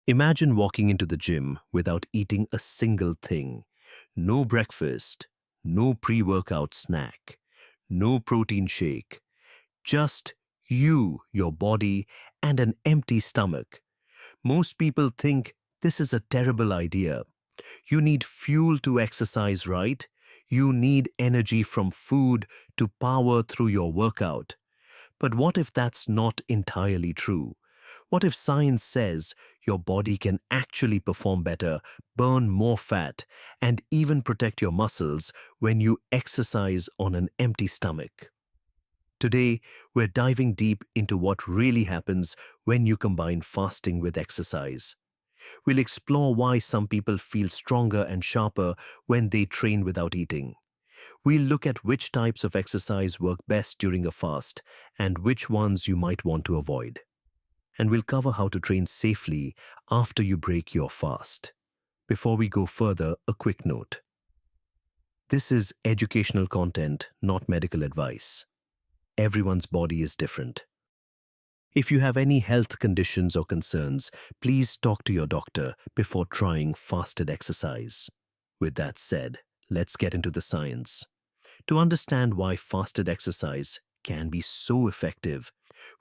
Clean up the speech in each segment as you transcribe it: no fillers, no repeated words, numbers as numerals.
Imagine walking into the gym without eating a single thing. No breakfast, no pre-workout snack, no protein shake. Just you, your body, and an empty stomach. Most people think this is a terrible idea. You need fuel to exercise, right? You need energy from food to power through your workout. But what if that's not entirely true? What if science says your body can actually perform better, burn more fat, and even protect your muscles when you exercise on an empty stomach? Today, we're diving deep into what really happens when you combine fasting with exercise. We'll explore why some people feel stronger and sharper when they train without eating. We'll look at which types of exercise work best during a fast and which ones you might want to avoid. And we'll cover how to train safely after you break your fast. Before we go further, a quick note. This is educational content, not medical advice. Everyone's body is different. If you have any health conditions or concerns, please talk to your doctor before trying fasted exercise. With that said, let's get into the science. To understand why fasted exercise can be so effective,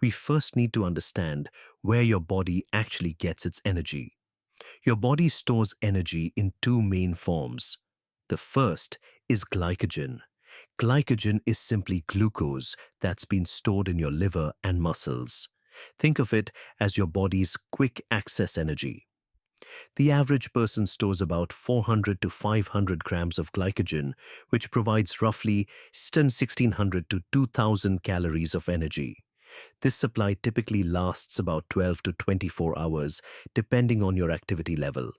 we first need to understand where your body actually gets its energy. Your body stores energy in two main forms. The first is glycogen. Glycogen is simply glucose that's been stored in your liver and muscles. Think of it as your body's quick access energy. The average person stores about 400 to 500 grams of glycogen, which provides roughly 1,600 to 2,000 calories of energy. This supply typically lasts about 12 to 24 hours, depending on your activity level.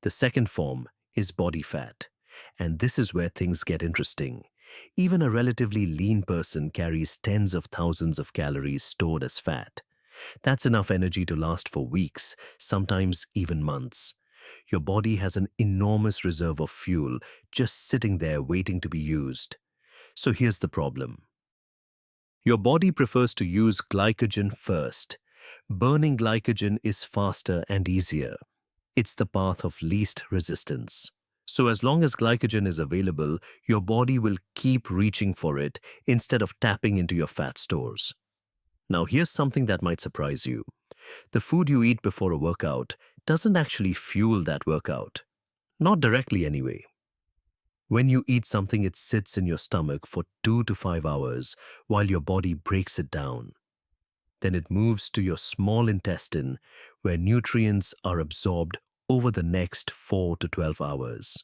The second form is body fat, and this is where things get interesting. Even a relatively lean person carries tens of thousands of calories stored as fat. That's enough energy to last for weeks, sometimes even months. Your body has an enormous reserve of fuel just sitting there waiting to be used. So here's the problem. Your body prefers to use glycogen first. Burning glycogen is faster and easier. It's the path of least resistance. So as long as glycogen is available, your body will keep reaching for it instead of tapping into your fat stores. Now here's something that might surprise you. The food you eat before a workout doesn't actually fuel that workout. Not directly anyway. When you eat something, it sits in your stomach for 2 to 5 hours while your body breaks it down. Then it moves to your small intestine where nutrients are absorbed over the next 4 to 12 hours.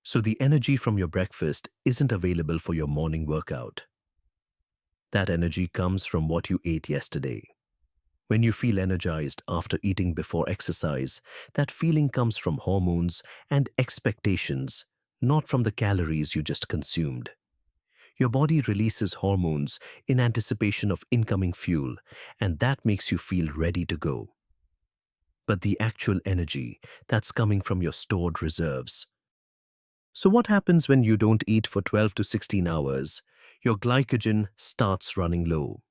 So the energy from your breakfast isn't available for your morning workout. That energy comes from what you ate yesterday. When you feel energized after eating before exercise, that feeling comes from hormones and expectations, not from the calories you just consumed. Your body releases hormones in anticipation of incoming fuel, and that makes you feel ready to go. But the actual energy, that's coming from your stored reserves. So what happens when you don't eat for 12 to 16 hours? Your glycogen starts running low.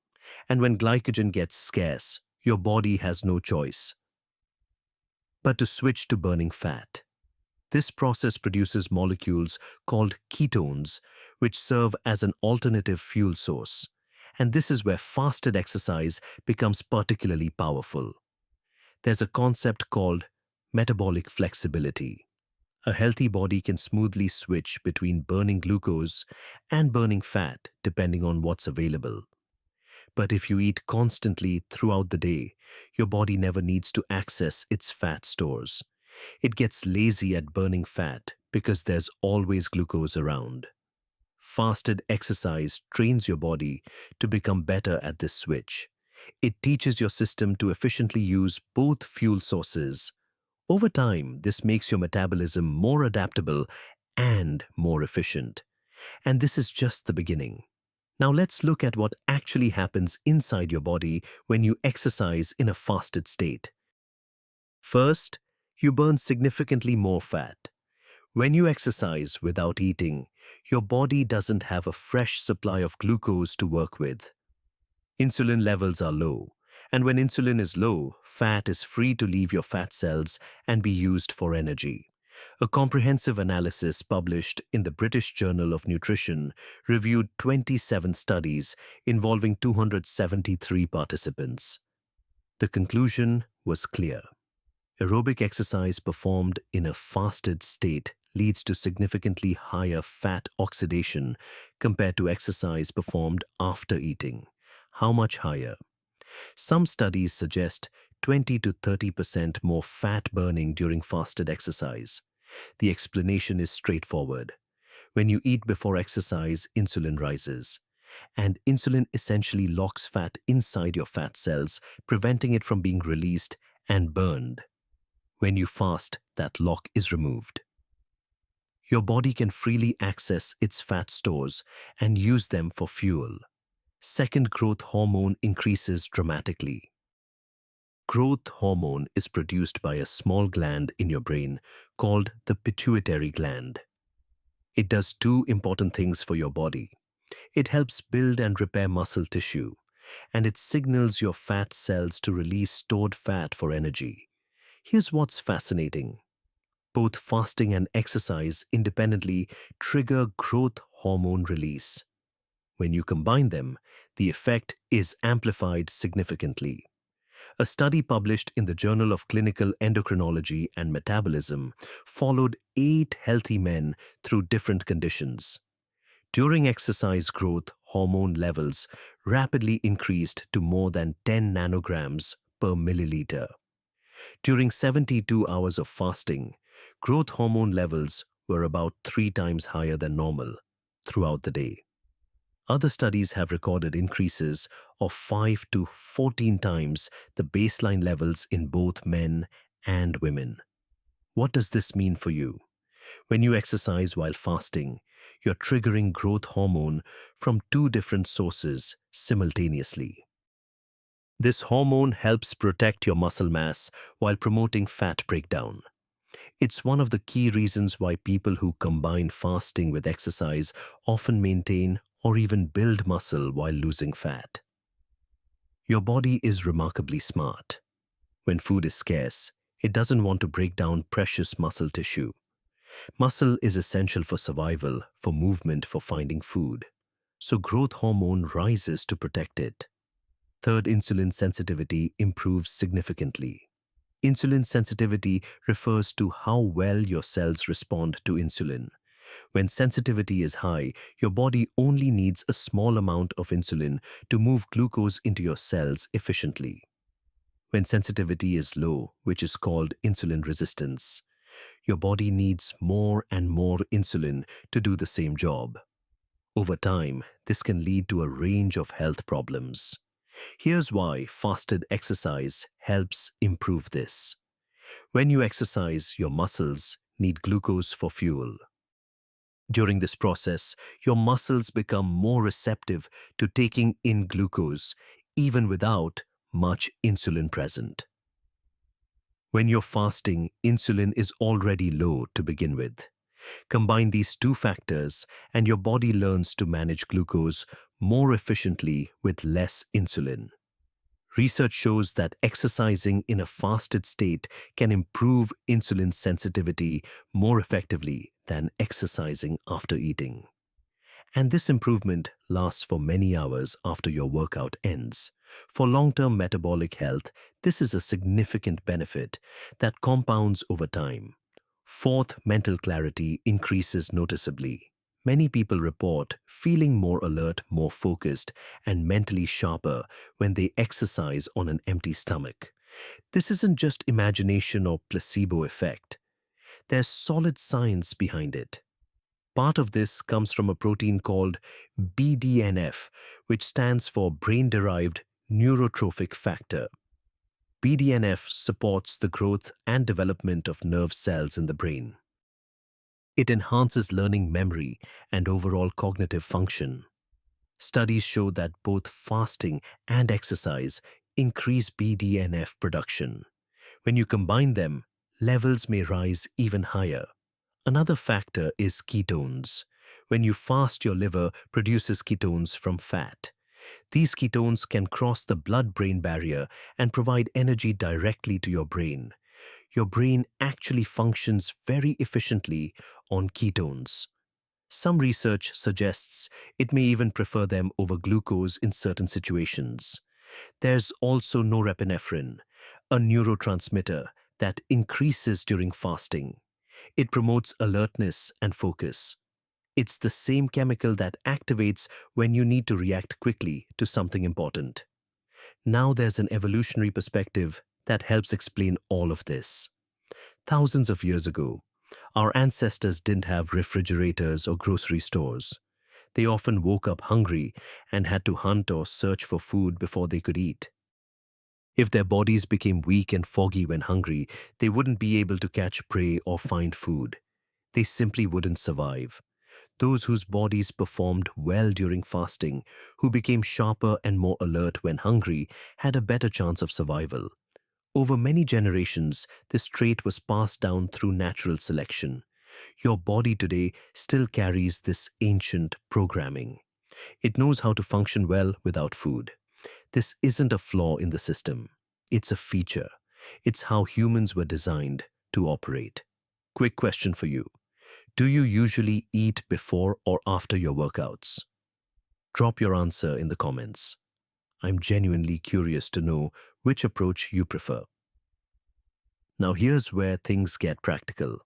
And when glycogen gets scarce, your body has no choice but to switch to burning fat. This process produces molecules called ketones, which serve as an alternative fuel source. And this is where fasted exercise becomes particularly powerful. There's a concept called metabolic flexibility. A healthy body can smoothly switch between burning glucose and burning fat depending on what's available. But if you eat constantly throughout the day, your body never needs to access its fat stores. It gets lazy at burning fat because there's always glucose around. Fasted exercise trains your body to become better at this switch. It teaches your system to efficiently use both fuel sources. Over time, this makes your metabolism more adaptable and more efficient. And this is just the beginning. Now let's look at what actually happens inside your body when you exercise in a fasted state. First, you burn significantly more fat. When you exercise without eating, your body doesn't have a fresh supply of glucose to work with. Insulin levels are low, And when insulin is low, fat is free to leave your fat cells and be used for energy. A comprehensive analysis published in the British Journal of Nutrition reviewed 27 studies involving 273 participants. The conclusion was clear. Aerobic exercise performed in a fasted state leads to significantly higher fat oxidation compared to exercise performed after eating. How much higher? Some studies suggest 20 to 30% more fat burning during fasted exercise. The explanation is straightforward. When you eat before exercise, insulin rises, and insulin essentially locks fat inside your fat cells, preventing it from being released and burned. When you fast, that lock is removed. Your body can freely access its fat stores and use them for fuel. Second, growth hormone increases dramatically. Growth hormone is produced by a small gland in your brain called the pituitary gland. It does two important things for your body. It helps build and repair muscle tissue, and it signals your fat cells to release stored fat for energy. Here's what's fascinating. Both fasting and exercise independently trigger growth hormone release. When you combine them, the effect is amplified significantly. A study published in the Journal of Clinical Endocrinology and Metabolism followed 8 healthy men through different conditions. During exercise, growth hormone levels rapidly increased to more than 10 nanograms per milliliter. During 72 hours of fasting, growth hormone levels were about 3 times higher than normal throughout the day. Other studies have recorded increases of 5 to 14 times the baseline levels in both men and women. What does this mean for you? When you exercise while fasting, you're triggering growth hormone from 2 different sources simultaneously. This hormone helps protect your muscle mass while promoting fat breakdown. It's one of the key reasons why people who combine fasting with exercise often maintain or even build muscle while losing fat. Your body is remarkably smart. When food is scarce, it doesn't want to break down precious muscle tissue. Muscle is essential for survival, for movement, for finding food. So growth hormone rises to protect it. Third, insulin sensitivity improves significantly. Insulin sensitivity refers to how well your cells respond to insulin. When sensitivity is high, your body only needs a small amount of insulin to move glucose into your cells efficiently. When sensitivity is low, which is called insulin resistance, your body needs more and more insulin to do the same job. Over time, this can lead to a range of health problems. Here's why fasted exercise helps improve this. When you exercise, your muscles need glucose for fuel. During this process, your muscles become more receptive to taking in glucose, even without much insulin present. When you're fasting, insulin is already low to begin with. Combine these 2 factors, and your body learns to manage glucose more efficiently with less insulin. Research shows that exercising in a fasted state can improve insulin sensitivity more effectively than exercising after eating. And this improvement lasts for many hours after your workout ends. For long-term metabolic health, this is a significant benefit that compounds over time. Fourth, mental clarity increases noticeably. Many people report feeling more alert, more focused, and mentally sharper when they exercise on an empty stomach. This isn't just imagination or placebo effect. There's solid science behind it. Part of this comes from a protein called BDNF, which stands for brain-derived neurotrophic factor. BDNF supports the growth and development of nerve cells in the brain. It enhances learning, memory, and overall cognitive function. Studies show that both fasting and exercise increase BDNF production. When you combine them, levels may rise even higher. Another factor is ketones. When you fast, your liver produces ketones from fat. These ketones can cross the blood-brain barrier and provide energy directly to your brain. Your brain actually functions very efficiently on ketones. Some research suggests it may even prefer them over glucose in certain situations. There's also norepinephrine, a neurotransmitter that increases during fasting. It promotes alertness and focus. It's the same chemical that activates when you need to react quickly to something important. Now there's an evolutionary perspective that helps explain all of this. Thousands of years ago, our ancestors didn't have refrigerators or grocery stores. They often woke up hungry and had to hunt or search for food before they could eat. If their bodies became weak and foggy when hungry, they wouldn't be able to catch prey or find food. They simply wouldn't survive. Those whose bodies performed well during fasting, who became sharper and more alert when hungry, had a better chance of survival. Over many generations, this trait was passed down through natural selection. Your body today still carries this ancient programming. It knows how to function well without food. This isn't a flaw in the system. It's a feature. It's how humans were designed to operate. Quick question for you. Do you usually eat before or after your workouts? Drop your answer in the comments. I'm genuinely curious to know which approach you prefer. Now here's where things get practical.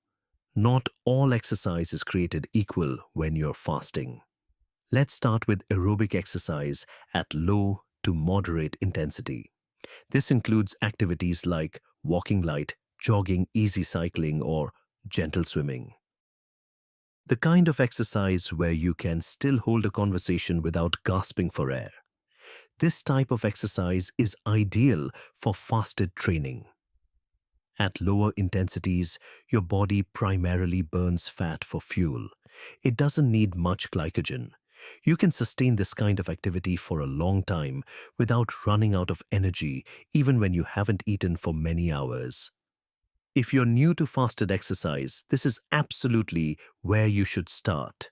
Not all exercise is created equal when you're fasting. Let's start with aerobic exercise at low to moderate intensity. This includes activities like walking light, jogging, easy cycling, or gentle swimming. The kind of exercise where you can still hold a conversation without gasping for air. This type of exercise is ideal for fasted training. At lower intensities, your body primarily burns fat for fuel. It doesn't need much glycogen. You can sustain this kind of activity for a long time without running out of energy, even when you haven't eaten for many hours. If you're new to fasted exercise, this is absolutely where you should start.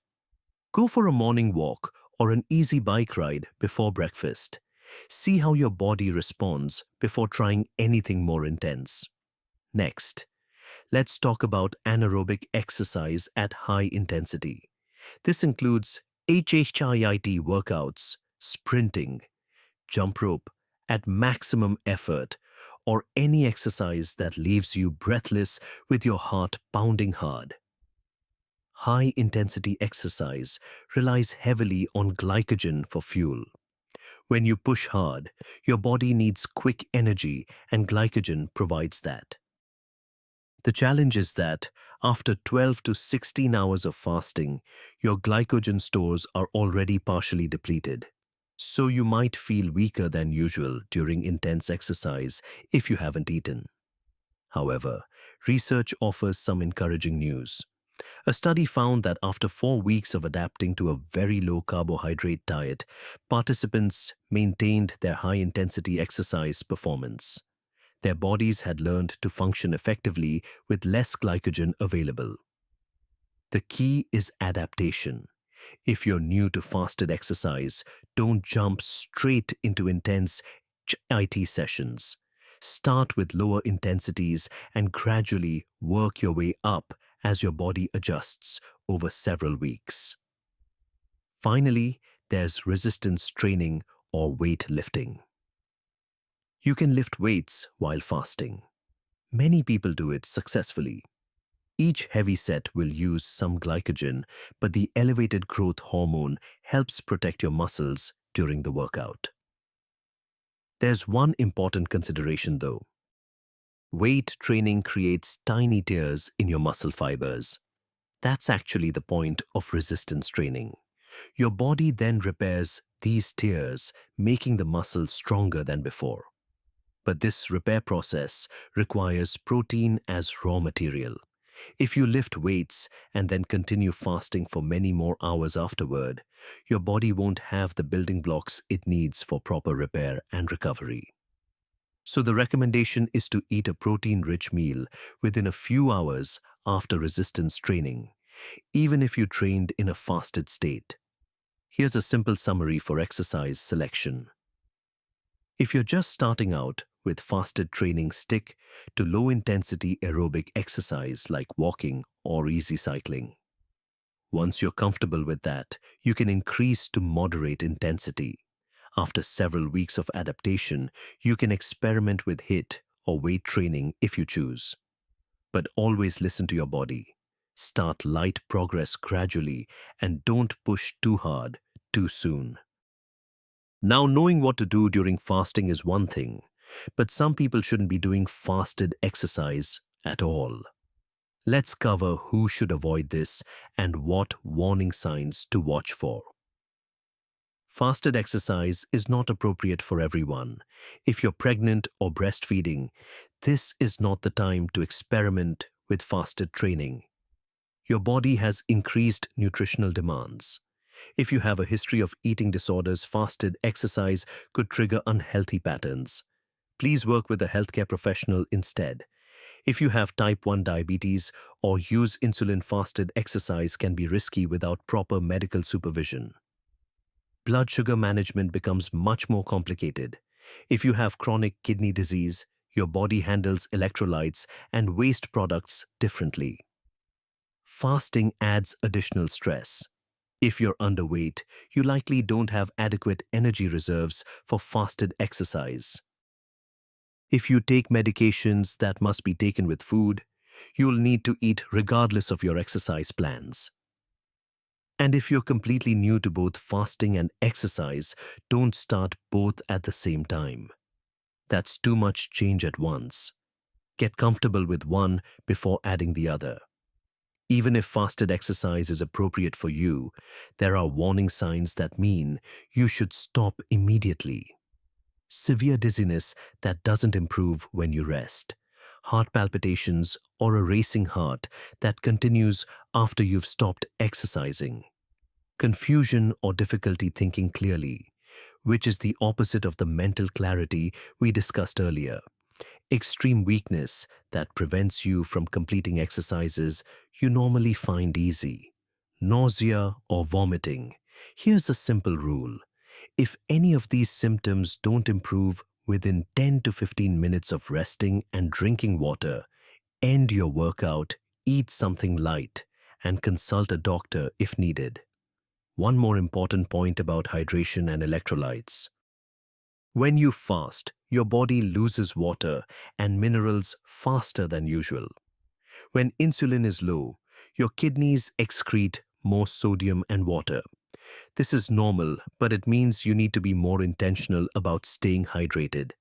Go for a morning walk or an easy bike ride before breakfast. See how your body responds before trying anything more intense. Next, let's talk about anaerobic exercise at high intensity. This includes HIIT workouts, sprinting, jump rope at maximum effort, or any exercise that leaves you breathless with your heart pounding hard. High-intensity exercise relies heavily on glycogen for fuel. When you push hard, your body needs quick energy and glycogen provides that. The challenge is that after 12 to 16 hours of fasting, your glycogen stores are already partially depleted. So you might feel weaker than usual during intense exercise if you haven't eaten. However, research offers some encouraging news. A study found that after 4 weeks of adapting to a very low carbohydrate diet, participants maintained their high-intensity exercise performance. Their bodies had learned to function effectively with less glycogen available. The key is adaptation. If you're new to fasted exercise, don't jump straight into intense HIIT sessions. Start with lower intensities and gradually work your way up as your body adjusts over several weeks. Finally, there's resistance training or weightlifting. You can lift weights while fasting. Many people do it successfully. Each heavy set will use some glycogen, but the elevated growth hormone helps protect your muscles during the workout. There's one important consideration though. Weight training creates tiny tears in your muscle fibers. That's actually the point of resistance training. Your body then repairs these tears, making the muscle stronger than before. But this repair process requires protein as raw material. If you lift weights and then continue fasting for many more hours afterward, your body won't have the building blocks it needs for proper repair and recovery. So the recommendation is to eat a protein-rich meal within a few hours after resistance training, even if you trained in a fasted state. Here's a simple summary for exercise selection. If you're just starting out with fasted training, stick to low-intensity aerobic exercise like walking or easy cycling. Once you're comfortable with that, you can increase to moderate intensity. After several weeks of adaptation, you can experiment with HIIT or weight training if you choose. But always listen to your body. Start light progress gradually and don't push too hard too soon. Now, knowing what to do during fasting is one thing, but some people shouldn't be doing fasted exercise at all. Let's cover who should avoid this and what warning signs to watch for. Fasted exercise is not appropriate for everyone. If you're pregnant or breastfeeding, this is not the time to experiment with fasted training. Your body has increased nutritional demands. If you have a history of eating disorders, fasted exercise could trigger unhealthy patterns. Please work with a healthcare professional instead. If you have type 1 diabetes or use insulin, fasted exercise can be risky without proper medical supervision. Blood sugar management becomes much more complicated. If you have chronic kidney disease, your body handles electrolytes and waste products differently. Fasting adds additional stress. If you're underweight, you likely don't have adequate energy reserves for fasted exercise. If you take medications that must be taken with food, you'll need to eat regardless of your exercise plans. And if you're completely new to both fasting and exercise, don't start both at the same time. That's too much change at once. Get comfortable with one before adding the other. Even if fasted exercise is appropriate for you, there are warning signs that mean you should stop immediately. Severe dizziness that doesn't improve when you rest, heart palpitations or a racing heart that continues after you've stopped exercising, confusion or difficulty thinking clearly, which is the opposite of the mental clarity we discussed earlier, extreme weakness that prevents you from completing exercises you normally find easy, nausea or vomiting. Here's a simple rule. If any of these symptoms don't improve within 10 to 15 minutes of resting and drinking water, end your workout, eat something light, and consult a doctor if needed. One more important point about hydration and electrolytes. When you fast, your body loses water and minerals faster than usual. When insulin is low, your kidneys excrete more sodium and water. This is normal, but it means you need to be more intentional about staying hydrated.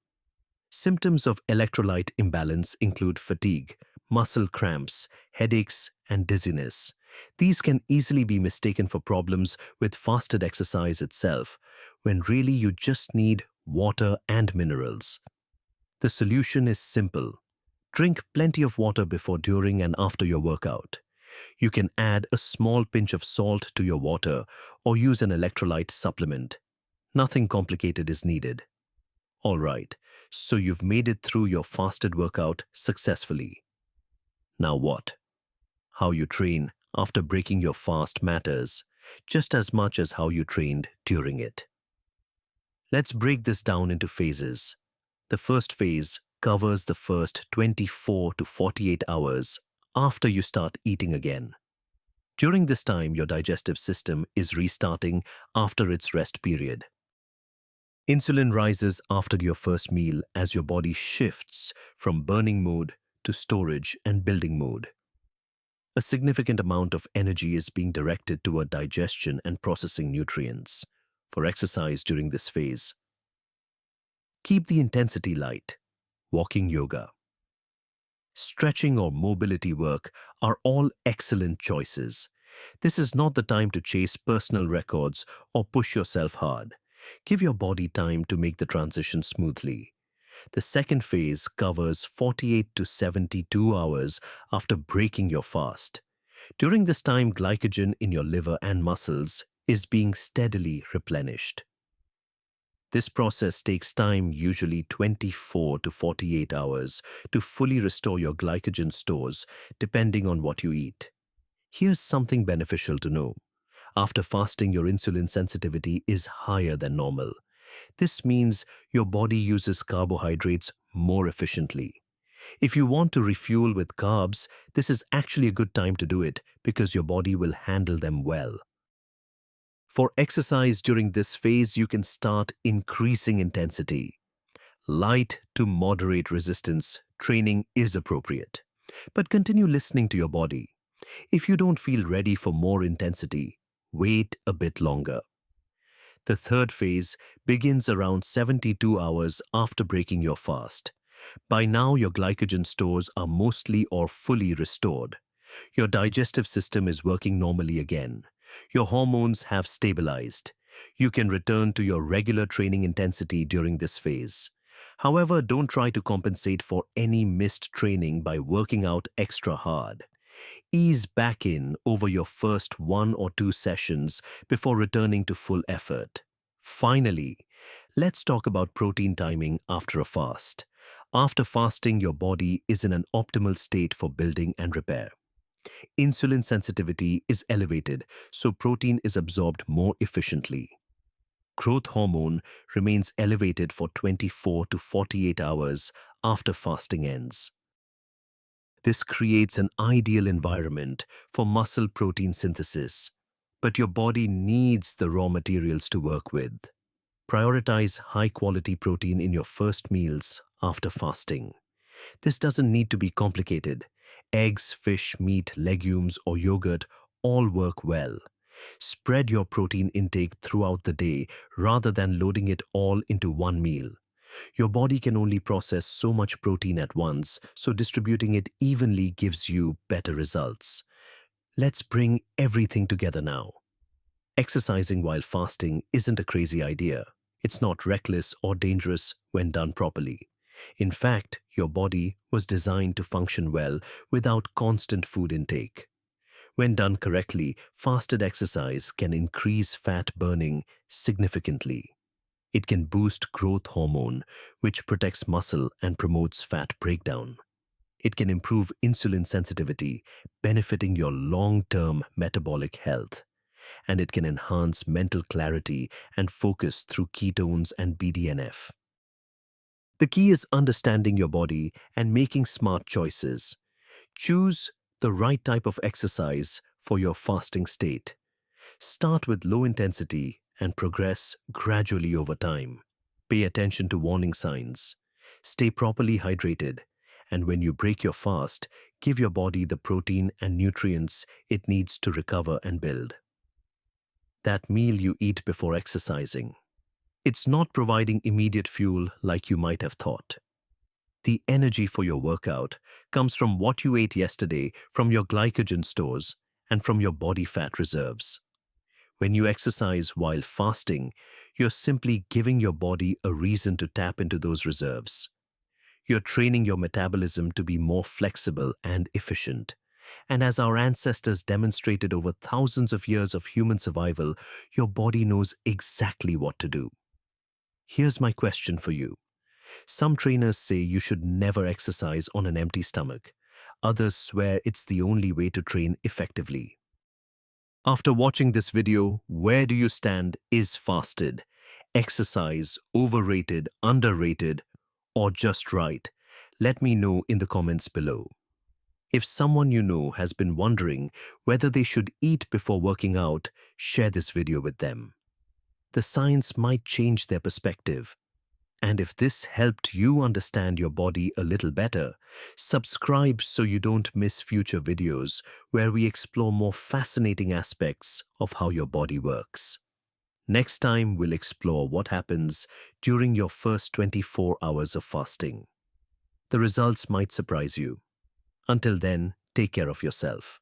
Symptoms of electrolyte imbalance include fatigue, muscle cramps, headaches, and dizziness. These can easily be mistaken for problems with fasted exercise itself, when really you just need water and minerals. The solution is simple. Drink plenty of water before, during, and after your workout. You can add a small pinch of salt to your water or use an electrolyte supplement. Nothing complicated is needed. All right, so you've made it through your fasted workout successfully. Now what? How you train after breaking your fast matters just as much as how you trained during it. Let's break this down into phases. The first phase covers the first 24 to 48 hours after you start eating again. During this time, your digestive system is restarting after its rest period. Insulin rises after your first meal as your body shifts from burning mode to storage and building mode. A significant amount of energy is being directed toward digestion and processing nutrients. For exercise during this phase, keep the intensity light. Walking, yoga, stretching or mobility work are all excellent choices. This is not the time to chase personal records or push yourself hard. Give your body time to make the transition smoothly. The second phase covers 48 to 72 hours after breaking your fast. During this time, glycogen in your liver and muscles is being steadily replenished. This process takes time, usually 24 to 48 hours, to fully restore your glycogen stores, depending on what you eat. Here's something beneficial to know. After fasting, your insulin sensitivity is higher than normal. This means your body uses carbohydrates more efficiently. If you want to refuel with carbs, this is actually a good time to do it because your body will handle them well. For exercise during this phase, you can start increasing intensity. Light to moderate resistance training is appropriate. But continue listening to your body. If you don't feel ready for more intensity, wait a bit longer. The third phase begins around 72 hours after breaking your fast. By now, your glycogen stores are mostly or fully restored. Your digestive system is working normally again. Your hormones have stabilized. You can return to your regular training intensity during this phase. However, don't try to compensate for any missed training by working out extra hard. Ease back in over your first 1 or 2 sessions before returning to full effort. Finally, let's talk about protein timing after a fast. After fasting, your body is in an optimal state for building and repair. Insulin sensitivity is elevated, so protein is absorbed more efficiently. Growth hormone remains elevated for 24 to 48 hours after fasting ends. This creates an ideal environment for muscle protein synthesis, but your body needs the raw materials to work with. Prioritize high-quality protein in your first meals after fasting. This doesn't need to be complicated. Eggs, fish, meat, legumes, or yogurt all work well. Spread your protein intake throughout the day rather than loading it all into one meal. Your body can only process so much protein at once, so distributing it evenly gives you better results. Let's bring everything together now. Exercising while fasting isn't a crazy idea. It's not reckless or dangerous when done properly. In fact, your body was designed to function well without constant food intake. When done correctly, fasted exercise can increase fat burning significantly. It can boost growth hormone, which protects muscle and promotes fat breakdown. It can improve insulin sensitivity, benefiting your long-term metabolic health. And it can enhance mental clarity and focus through ketones and BDNF. The key is understanding your body and making smart choices. Choose the right type of exercise for your fasting state. Start with low intensity and progress gradually over time. Pay attention to warning signs. Stay properly hydrated. And when you break your fast, give your body the protein and nutrients it needs to recover and build. That meal you eat before exercising. It's not providing immediate fuel like you might have thought. The energy for your workout comes from what you ate yesterday, from your glycogen stores, and from your body fat reserves. When you exercise while fasting, you're simply giving your body a reason to tap into those reserves. You're training your metabolism to be more flexible and efficient. And as our ancestors demonstrated over thousands of years of human survival, your body knows exactly what to do. Here's my question for you. Some trainers say you should never exercise on an empty stomach. Others swear it's the only way to train effectively. After watching this video, where do you stand? Is fasted exercise overrated, underrated, or just right? Let me know in the comments below. If someone you know has been wondering whether they should eat before working out, share this video with them. The science might change their perspective. And if this helped you understand your body a little better, subscribe so you don't miss future videos where we explore more fascinating aspects of how your body works. Next time, we'll explore what happens during your first 24 hours of fasting. The results might surprise you. Until then, take care of yourself.